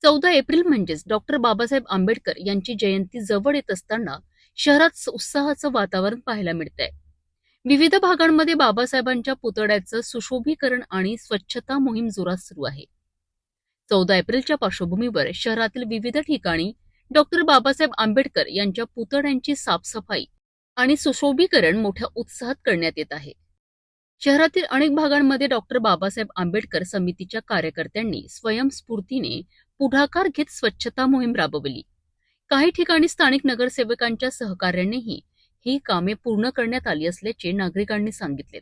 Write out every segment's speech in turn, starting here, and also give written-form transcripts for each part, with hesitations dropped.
14 April म्हणजेच doctor Babasaheb Ambedkar यांची जयंती जवळ येत असताना शहरात उत्साहाचं वातावरण पाहायला मिळतंय. विविध भागांमध्ये बाबासाहेबांच्या पुतळ्याचं सुशोभीकरण आणि स्वच्छता मोहीम जोरात सुरू आहे. 14 एप्रिलच्या पार्श्वभूमीवर शहरातील विविध ठिकाणी डॉक्टर बाबासाहेब आंबेडकर यांच्या पुतळ्यांची साफसफाई आणि सुशोभीकरण मोठ्या उत्साहात करण्यात येत आहे. शहरातील अनेक भागांमध्ये डॉक्टर बाबासाहेब आंबेडकर समितीच्या कार्यकर्त्यांनी स्वयंस्फूर्तीने पुढाकार घेत स्वच्छता मोहीम राबवली. काही ठिकाणी स्थानिक नगरसेवकांच्या सहकार्यानेही ही कामे पूर्ण करण्यात आली असल्याचे नागरिकांनी सांगितले.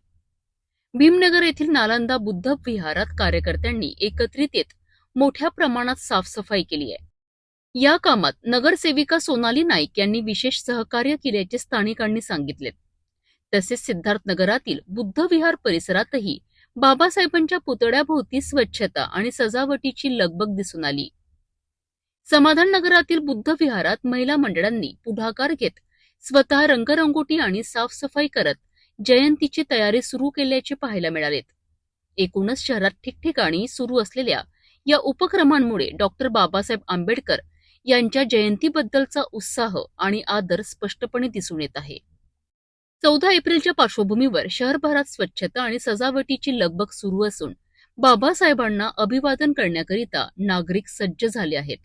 भीमनगर येथील नालंदा बुद्ध विहारात कार्यकर्त्यांनी एकत्रित येत मोठ्या प्रमाणात साफसफाई केली आहे. या कामात नगरसेविका सोनाली नाईक यांनी विशेष सहकार्य केल्याचे स्थानिकांनी सांगितले. तसेच सिद्धार्थ नगरातील बुद्ध विहार परिसरातही बाबासाहेबांच्या पुतळ्याभोवती स्वच्छता आणि सजावटीची लगबग दिसून आली. समाधान नगरातील बुद्ध विहारात महिला मंडळांनी पुढाकार घेत स्वतः रंगरंगोटी आणि साफसफाई करत जयंतीची तयारी सुरू केल्याचे पाहायला मिळालेत. एकूणच शहरात ठिकठिकाणी सुरू असलेल्या या उपक्रमांमुळे डॉक्टर बाबासाहेब आंबेडकर यांच्या जयंतीबद्दलचा उत्साह आणि आदर स्पष्टपणे दिसून येत आहे. 14 एप्रिलच्या पार्श्वभूमीवर शहरभरात स्वच्छता आणि सजावटीची लगबग सुरू असून बाबासाहेबांना अभिवादन करण्याकरिता नागरिक सज्ज झाले आहेत.